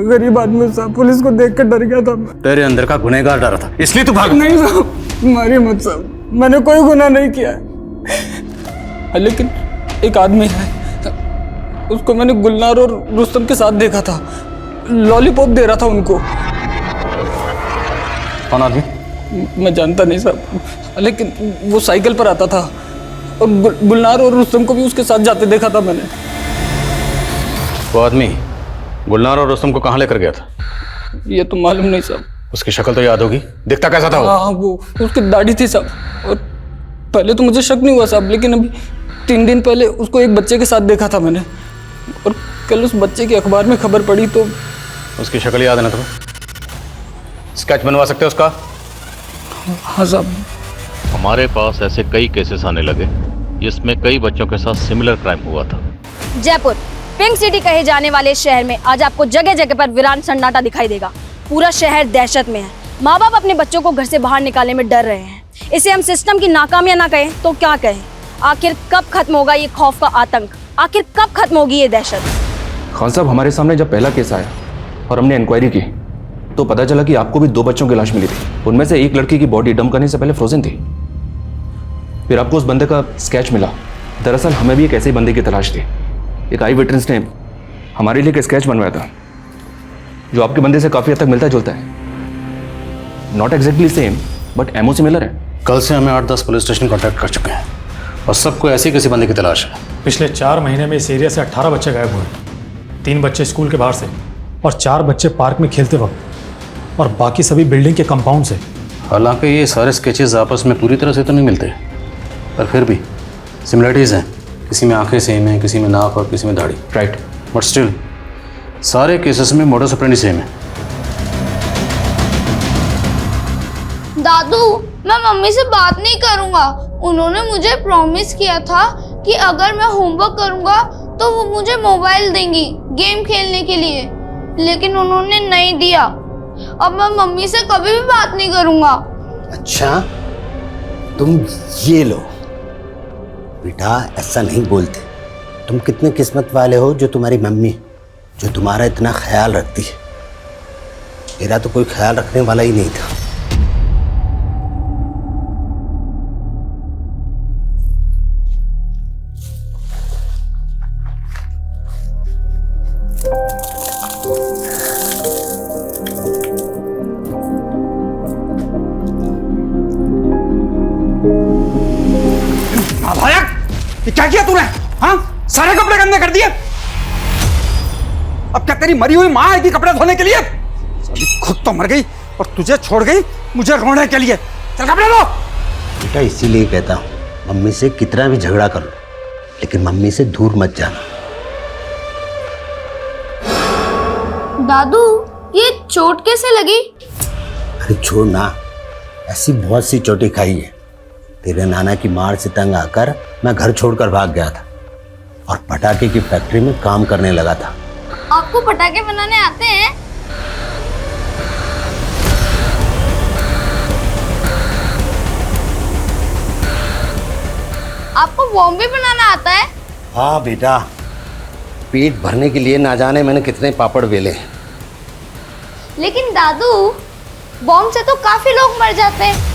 गरीब आदमी साहब, पुलिस को देख कर डर गया था। तेरे अंदर का गुनहगार डरा था, इसलिए तू भागा। नहीं साहब, मारिए मत साहब, मैंने कोई गुनाह नहीं किया है। लेकिन एक आदमी है, उसको मैंने गुलनार और रुस्तम के साथ देखा था, लॉलीपॉप दे रहा था उनको। कौन आदमी? मैं जानता नहीं साहब, लेकिन वो साइकिल पर आता था और गुलनार और रुस्तम को भी उसके साथ जाते देखा था मैंने। वो आदमी गुलनार और रुस्तम को कहाँ लेकर गया था? ये तो मालूम नहीं साहब। उसकी शक्ल तो याद होगी, दिखता कैसा था वो? हाँ, वो उसकी दाढ़ी थी साहब। और पहले तो मुझे शक नहीं हुआ साहब, लेकिन अभी 3 दिन पहले उसको एक बच्चे के साथ देखा था मैंने, और कल उस बच्चे की अखबार में खबर पड़ी तो। उसकी शक्ल याद है ना तुम्हें? स्केच बनवा सकते हो उसका? हाँ साहब। हमारे पास ऐसे कई केसेस आने लगे जिसमें कई बच्चों के साथ सिमिलर क्राइम हुआ था। जयपुर पिंक सिटी कहे जाने वाले शहर में आज आपको जगह जगह पर वीरान सन्नाटा दिखाई देगा। पूरा शहर दहशत में है। माँ बाप अपने बच्चों को घर से बाहर निकालने में डर रहे हैं। इसे हम सिस्टम की नाकामियां ना कहें तो क्या कहें? आखिर कब खत्म होगा ये खौफ का आतंक? आखिर कब खत्म होगी ये दहशत? खान साहब, हमारे सामने जब पहला केस आया और हमने इंक्वायरी की तो पता चला कि आपको भी 2 बच्चों की लाश मिली थी। उनमें से एक लड़की की बॉडी डंप करने से पहले फ्रोजन थी। फिर आपको उस बंदे का स्केच मिला। दरअसल हमें भी एक ऐसे ही बंदे की तलाश थी। एक आई विटनेस ने हमारे लिए एक स्केच बनवाया था जो आपके बंदे से काफ़ी हद तक मिलता जुलता है। नॉट एग्जैक्टली सेम बट एमओ सिमिलर है। कल से हमें 8-10 पुलिस स्टेशन कॉन्टैक्ट कर चुके हैं और सबको ऐसे किसी बंदे की तलाश है। पिछले 4 महीने में इस एरिया से 18 बच्चे गायब हुए। 3 बच्चे स्कूल के बाहर से और 4 बच्चे पार्क में खेलते वक्त और बाकी सभी बिल्डिंग के कंपाउंड से। हालांकि ये सारे स्केचेस आपस में पूरी तरह से तो नहीं मिलते, पर फिर भी सिमिलरिटीज़ हैं। किसी में आंखें सेम हैं, किसी में नाक और किसी में दाढ़ी। राइट, बट स्टिल सारे केसेस में मोडस ऑपरेंडी सेम है। दादू, मैं मम्मी से बात नहीं करूंगा। उन्होंने मुझे प्रॉमिस किया था कि अगर मैं होमवर्क करूंगा तो वो मुझे मोबाइल देंगी गेम खेलने के लिए, लेकिन उन्होंने नहीं दिया। अब मैं मम्मी से कभी भी बात नहीं करूंगा। अच्छा, तुम ये लो बेटा, ऐसा नहीं बोलते। तुम कितने किस्मत वाले हो जो तुम्हारी मम्मी जो तुम्हारा इतना ख्याल रखती है। मेरा तो कोई ख्याल रखने वाला ही नहीं था। तूने? हाँ, सारे कपड़े गंदे कर दिए। अब क्या तेरी मरी हुई माँ आएगी कपड़े धोने के लिए? खुद तो मर गई और तुझे छोड़ गई मुझे रोने के लिए। चल कपड़े धो। बेटा इसीलिए कहता हूँ मम्मी से कितना भी झगड़ा कर लो, लेकिन मम्मी से दूर मत जाना। दादू, ये चोट कैसे लगी? अरे छोड़ ना, ऐसी बहुत सी चोटें खाई है। तेरे नाना की मार से तंग आकर मैं घर छोड़कर भाग गया था और पटाखे की फैक्ट्री में काम करने लगा था। आपको पटाखे बनाने आते हैं? आपको बॉम्ब भी बनाना आता है? हाँ बेटा, पेट भरने के लिए ना जाने मैंने कितने पापड़ बेले। लेकिन दादू, बॉम्ब से तो काफी लोग मर जाते हैं।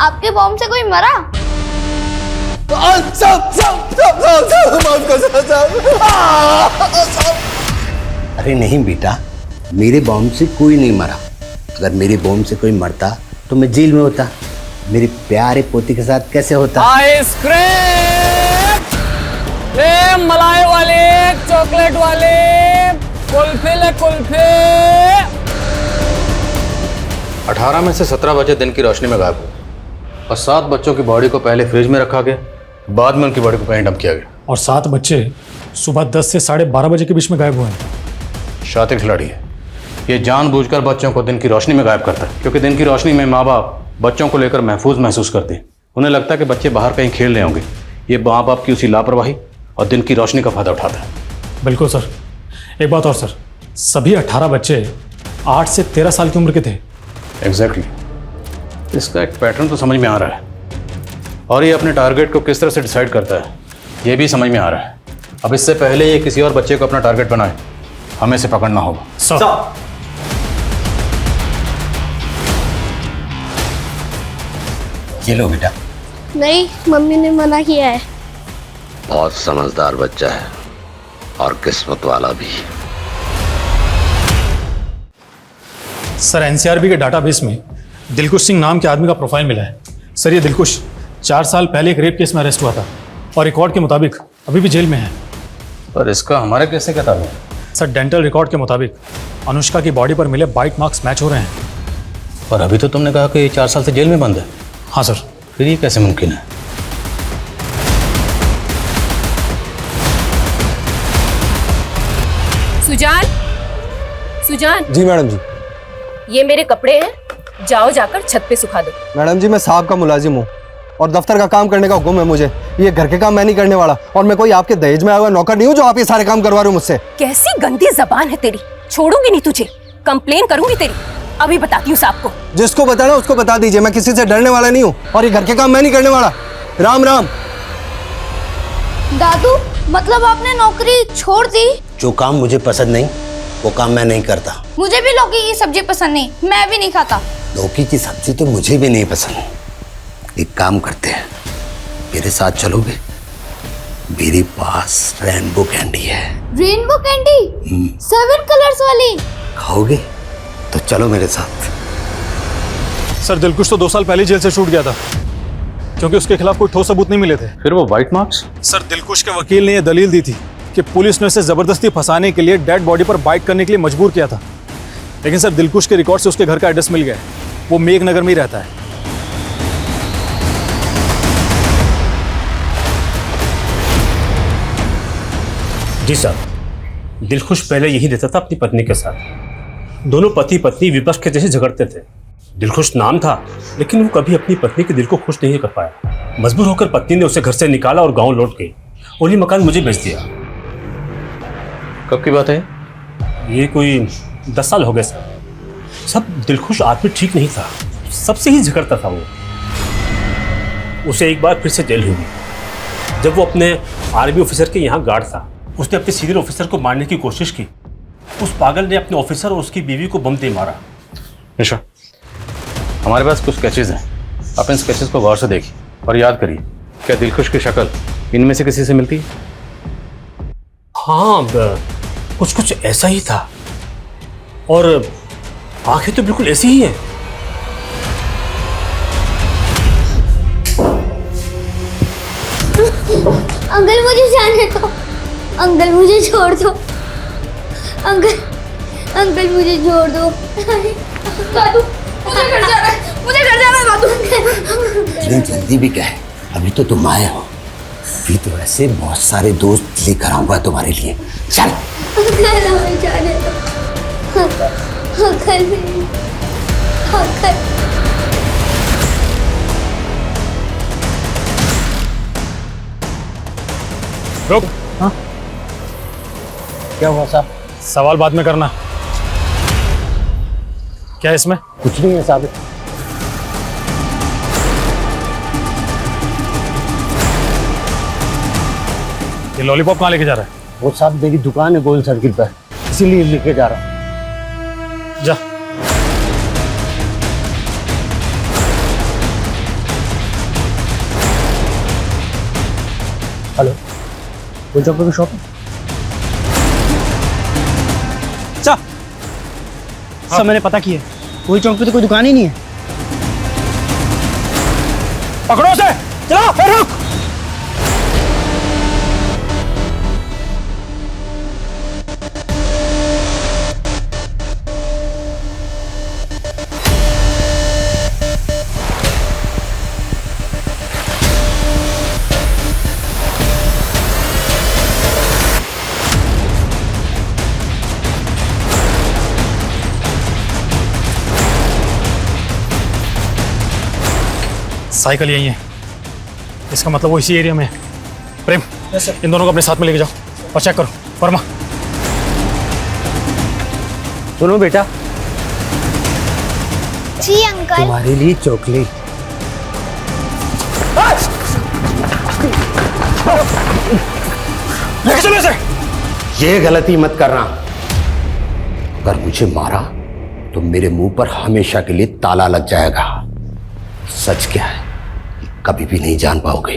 आपके बॉम्ब से कोई मरा? अरे नहीं बेटा, मेरे बॉम्ब से कोई नहीं मरा। अगर मेरे बॉम्ब से कोई मरता तो मैं जेल में होता। मेरे प्यारे पोती के साथ कैसे होता? आइसक्रीम, मलाई वाले, चॉकलेट वाले, कुल्फी ले कुल्फी। 18 में से 17 बच्चे दिन की रोशनी में गायब हुए और 7 बच्चों की बॉडी को पहले फ्रिज में रखा गया, बाद में उनकी बॉडी को कहीं डंप किया गया। और 7 बच्चे सुबह 10 से 12:30 बजे के बीच में गायब हुए हैं। शातिर खिलाड़ी है, ये जानबूझकर बच्चों को दिन की रोशनी में गायब करता है, क्योंकि दिन की रोशनी में माँ बाप बच्चों को लेकर महफूज महसूस करते हैं। उन्हें लगता है कि बच्चे बाहर कहीं खेल रहे होंगे। ये माँ बाप की उसी लापरवाही और दिन की रोशनी का फायदा उठाता है। बिल्कुल सर। एक बात और सर, सभी 18 बच्चे 8 से 13 साल की उम्र के थे। एग्जैक्टली। इसका एक पैटर्न तो समझ में आ रहा है और ये अपने टारगेट को किस तरह से डिसाइड करता है ये भी समझ में आ रहा है। अब इससे पहले ये किसी और बच्चे को अपना टारगेट बनाए, हमें इसे पकड़ना होगा। सर। ये लो बेटा। नहीं, मम्मी ने मना किया है। बहुत समझदार बच्चा है और किस्मत वाला भी। सर, एनसीआरबी के डाटाबेस में दिलकुश सिंह नाम के आदमी का प्रोफाइल मिला है। सर, ये दिलकुश 4 साल पहले एक रेप केस में अरेस्ट हुआ था और रिकॉर्ड के मुताबिक अभी भी जेल में है। पर इसका हमारे केस से क्या ताल्लुक है? सर, डेंटल रिकॉर्ड के मुताबिक अनुष्का की बॉडी पर मिले बाइट मार्क्स मैच हो रहे हैं। पर अभी तो तुमने कहा कि ये 4 साल से जेल में बंद है। हाँ सर। फिर ये कैसे मुमकिन है? सुजान, सुजान। जी मैडम जी। ये मेरे कपड़े हैं, जाओ जाकर छत पे सुखा दो। मैडम जी, मैं साहब का मुलाजिम हूँ और दफ्तर का काम करने का हुक्म है मुझे। ये घर के काम मैं नहीं करने वाला और मैं कोई आपके दहेज में आया हुआ नौकर नहीं हूँ जो आप ये सारे काम करवा रहे हो मुझसे। कैसी गंदी जबान है तेरी, छोड़ूंगी नहीं तुझे, कंप्लेन करूंगी तेरी। अभी बताती हूँ साहब को। जिसको बताना उसको बता दीजिए, मैं किसी से डरने वाला नहीं हूँ और ये घर के काम मैं नहीं करने वाला। राम राम। दादू, मतलब आपने नौकरी छोड़ दी? जो काम मुझे पसंद नहीं वो काम मैं नहीं करता। मुझे भी लौकी की सब्जी पसंद नहीं, मैं भी नहीं खाता। लौकी की सब्जी तो मुझे भी नहीं पसंद। एक काम करते हैं, मेरे साथ चलोगे? मेरे पास रेनबो कैंडी है। Rainbow candy? 7 कलर्स वाली? खाओगे तो चलो मेरे साथ। सर, दिलकुश तो 2 साल पहले जेल से छूट गया था क्योंकि उसके खिलाफ कोई ठोस सबूत नहीं मिले थे। फिर वो वाइट मार्क्स? सर, दिलकुश के वकील ने यह दलील दी थी कि पुलिस ने उसे जबरदस्ती फंसाने के लिए डेड बॉडी पर बाइट करने के लिए मजबूर किया था। लेकिन सर, दिलकुश के रिकॉर्ड से उसके घर का एड्रेस मिल गया है। वो मेघनगर में ही रहता है। जी साहब, दिलखुश पहले यही रहता था अपनी पत्नी के साथ। दोनों पति पत्नी विपक्ष के जैसे झगड़ते थे। दिलखुश नाम था, लेकिन वो कभी अपनी पत्नी के दिल को खुश नहीं कर पाया। मजबूर होकर पत्नी ने उसे घर से निकाला और गांव लौट गई और ये मकान मुझे बेच दिया। कब की बात है? ये कोई 10 साल हो गए सर। सब दिलखुश आदमी ठीक नहीं था, सबसे ही झगड़ता था वो। उसे एक बार फिर से जेल हुई जब वो अपने आर्मी ऑफिसर के यहाँ गार्ड था। उसने अपने सीनियर ऑफिसर को मारने की कोशिश की। उस पागल ने अपने ऑफिसर और उसकी बीवी को बम दे मारा। निशा, हमारे पास कुछ स्केचेस हैं, आप इन स्केचेस को गौर से देखिए और याद करिए, क्या दिलखुश की शक्ल इनमें से किसी से मिलती है? हाँ, कुछ कुछ ऐसा ही था और आंखें तो बिल्कुल ऐसी ही हैं। अंकल मुझे जाने दो, अंकल मुझे छोड़ दो, अंकल अंकल मुझे छोड़ दो। दादू मुझे घर जाना है, मुझे घर जाना है दादू। इतनी जल्दी भी क्या है, अभी तो तुम आए हो, अभी तो ऐसे बहुत सारे दोस्त लेकर आऊंगा तुम्हारे लिए। चल अंकल हमें जाने दो, अंकल अंकल। रुक। हाँ क्या हुआ साहब? सवाल बाद में करना। क्या है इसमें? कुछ नहीं है साहब। ये लॉलीपॉप कहाँ लेके जा रहा है? वो साहब मेरी दुकान है गोल सर्किल पर, इसीलिए लेके जा रहा हूँ। जा। हेलो, गोल चौक की शॉप है? सब मैंने पता किया, गोल चौक पे तो कोई दुकान ही नहीं है। पकड़ो उसे, चलो फिर रुक। साइकिल यही है, इसका मतलब वो इसी एरिया में है। प्रेम, इन दोनों को अपने साथ में लेके जाओ और चेक करो। वर्मा, सुनो बेटा, जी अंकल। तुम्हारे लिए चॉकलेट। लेके चलो इसे। ये गलती मत करना, अगर मुझे मारा तो मेरे मुंह पर हमेशा के लिए ताला लग जाएगा। सच क्या है कभी भी नहीं जान पाओगे।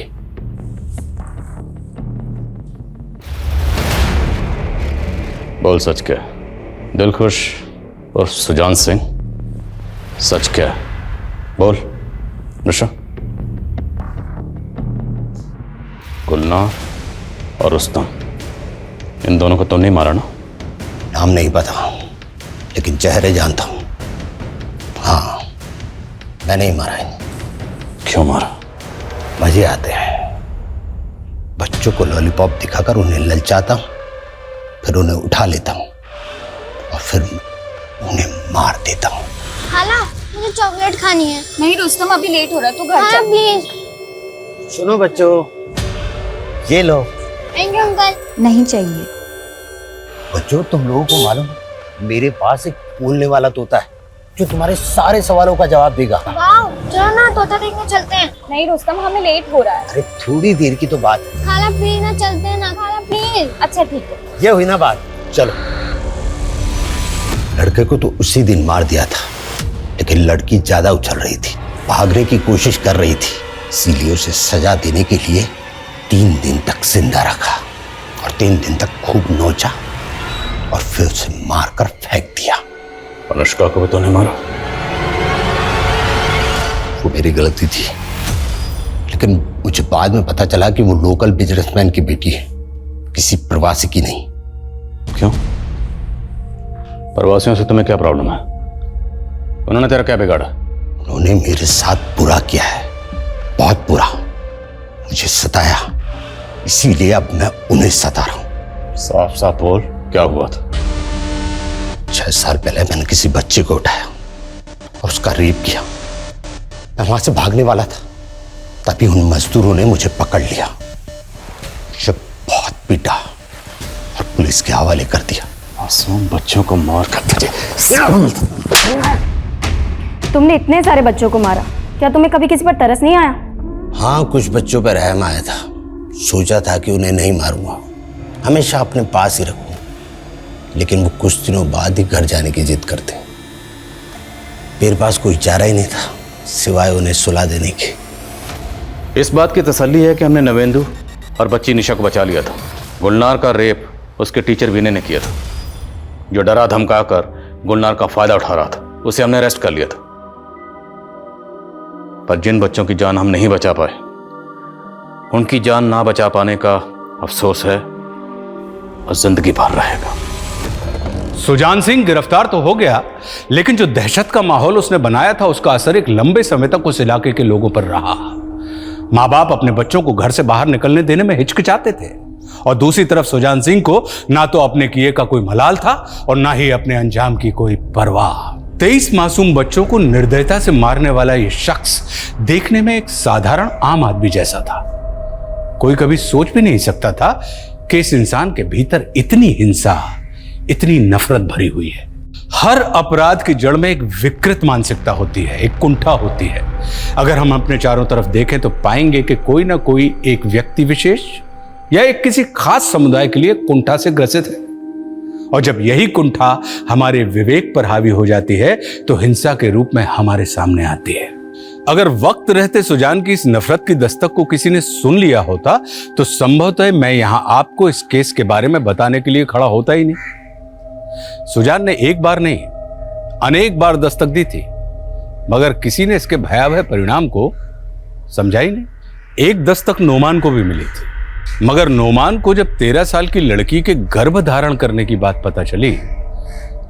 बोल सच क्या? दिलखुश और सुजान सिंह, सच क्या है? बोल निशा। गुलनार और रुस्तम, इन दोनों को तुम नहीं मारा ना? नाम नहीं पता लेकिन चेहरे जानता हूं। हाँ, मैंने ही मारा है। क्यों मारा? मजे आते हैं। बच्चों को लॉलीपॉप दिखाकर उन्हें ललचाता हूं, फिर उन्हें उठा लेता हूं और फिर उन्हें मार देता हूं। खाला मुझे चॉकलेट खानी है। नहीं रुस्तम, अभी लेट हो रहा है, तू घर जा प्लीज। सुनो बच्चों, ये लो। Thank you uncle. नहीं चाहिए। बच्चों, तुम लोगों को मालूम, मेरे पास एक बोलने वाला तोता है जो तुम्हारे सारे सवालों का जवाब देगा। वाओ, चलो ना तोता देखने चलते हैं। नहीं रुस्तम, हमें लेट हो रहा है। अरे थोड़ी देर की तो बात है। खाला प्लीज ना, चलते हैं ना खाला प्लीज। अच्छा ठीक है। ये हुई ना बात, चलो। लड़के को तो उसी दिन मार दिया था, लेकिन लड़की ज्यादा उछल रही थी, भागने की कोशिश कर रही थी, इसीलिए उसे सजा देने के लिए 3 दिन तक जिंदा रखा और 3 दिन तक खूब नोचा और फिर उसे मारकर फेंक दिया। अनुष्का को भी तूने मारा? वो मेरी गलती थी, लेकिन मुझे बाद में पता चला कि वो लोकल बिजनेसमैन की बेटी है, किसी प्रवासी की नहीं। क्यों? प्रवासियों से तुम्हें क्या प्रॉब्लम है? उन्होंने तेरा क्या बिगाड़ा? उन्होंने मेरे साथ बुरा किया है, बहुत बुरा, मुझे सताया, इसीलिए अब मैं उन्हें सता रहा हूं। साफ साफ बोल, क्या हुआ था? 6 साल पहले मैंने किसी बच्चे को उठाया और उसका रेप किया। मैं वहां से भागने वाला था, तभी उन मजदूरों ने मुझे पकड़ लिया, मुझे बहुत पीटा और पुलिस के हवाले कर दिया। मासूम बच्चों को मार कर तुमने इतने सारे बच्चों को मारा, क्या तुम्हें कभी किसी पर तरस नहीं आया? हाँ, कुछ बच्चों पर रहम आया था, सोचा था कि उन्हें नहीं मारूंगा, हमेशा अपने पास ही रखूंगा, लेकिन वो कुछ दिनों बाद ही घर जाने की जिद करते। मेरे पास कोई चारा ही नहीं था सिवाय उन्हें सुला देने के। इस बात की तसल्ली है कि हमने नवेंदु और बच्ची निशा को बचा लिया था। गुलनार का रेप उसके टीचर विनय ने किया था, जो डरा धमका कर गुलनार का फायदा उठा रहा था, उसे हमने अरेस्ट कर लिया था। पर जिन बच्चों की जान हम नहीं बचा पाए, उनकी जान ना बचा पाने का अफसोस है और जिंदगी भर रहेगा। सुजान सिंह गिरफ्तार तो हो गया, लेकिन जो दहशत का माहौल उसने बनाया था उसका असर एक लंबे समय तक उस इलाके के लोगों पर रहा। माँ बाप अपने बच्चों को घर से बाहर निकलने देने में हिचकिचाते थे और दूसरी तरफ सुजान सिंह को ना तो अपने किए का कोई मलाल था और ना ही अपने अंजाम की कोई परवाह। 23 मासूम बच्चों को निर्दयता से मारने वाला यह शख्स देखने में एक साधारण आम आदमी जैसा था। कोई कभी सोच भी नहीं सकता था कि इस इंसान के भीतर इतनी हिंसा, इतनी नफरत भरी हुई है। हर अपराध की जड़ में एक विकृत मानसिकता होती है, एक कुंठा होती है। अगर हम अपने चारों तरफ देखें तो पाएंगे कि कोई ना कोई एक व्यक्ति विशेष या एक किसी खास समुदाय के लिए कुंठा से ग्रसित है, और जब यही कुंठा हमारे विवेक पर हावी हो जाती है तो हिंसा के रूप में हमारे सामने आती है। अगर वक्त रहते सुजान की इस नफरत की दस्तक को किसी ने सुन लिया होता तो संभवतः मैं यहां आपको इस केस के बारे में बताने के लिए खड़ा होता ही नहीं। सुजान ने एक बार नहीं, अनेक बार दस्तक दी थी, मगर किसी ने इसके भयावह परिणाम को समझा ही नहीं। एक दस्तक नोमान को भी मिली थी, मगर नोमान को जब 13 साल की लड़की के गर्भ धारण करने की बात पता चली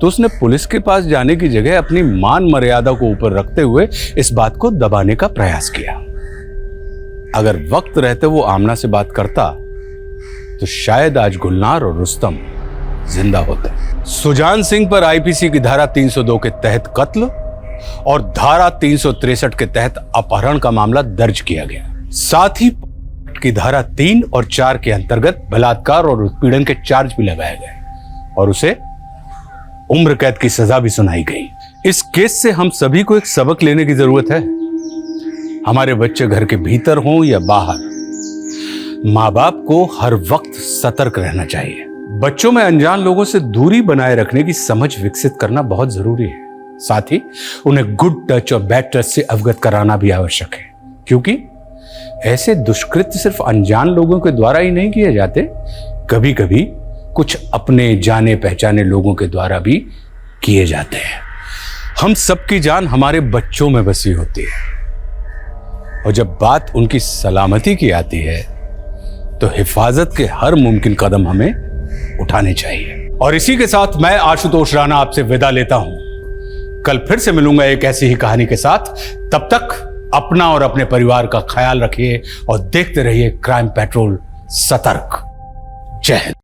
तो उसने पुलिस के पास जाने की जगह अपनी मान मर्यादा को ऊपर रखते हुए इस बात को दबाने का प्रयास किया। अगर वक्त रहते वो आमना से बात करता तो शायद आज गुलनार और रुस्तम जिंदा होते। सुजान सिंह पर आईपीसी की धारा 302 के तहत कत्ल और धारा 363 के तहत अपहरण का मामला दर्ज किया गया। साथ ही की धारा 3 और 4 के अंतर्गत बलात्कार और उत्पीड़न के चार्ज भी लगाए गए और उसे उम्र कैद की सजा भी सुनाई गई। इस केस से हम सभी को एक सबक लेने की जरूरत है। हमारे बच्चे घर के भीतर हों या बाहर, माँ बाप को हर वक्त सतर्क रहना चाहिए। बच्चों में अनजान लोगों से दूरी बनाए रखने की समझ विकसित करना बहुत जरूरी है। साथ ही उन्हें गुड टच और बैड टच से अवगत कराना भी आवश्यक है, क्योंकि ऐसे दुष्कृत्य सिर्फ अनजान लोगों के द्वारा ही नहीं किए जाते, कभी कभी कुछ अपने जाने पहचाने लोगों के द्वारा भी किए जाते हैं। हम सबकी जान हमारे बच्चों में बसी होती है और जब बात उनकी सलामती की आती है तो हिफाजत के हर मुमकिन कदम हमें उठाने चाहिए। और इसी के साथ मैं आशुतोष राणा आपसे विदा लेता हूं। कल फिर से मिलूंगा एक ऐसी ही कहानी के साथ। तब तक अपना और अपने परिवार का ख्याल रखिए और देखते रहिए क्राइम पेट्रोल सतर्क। जय हिंद।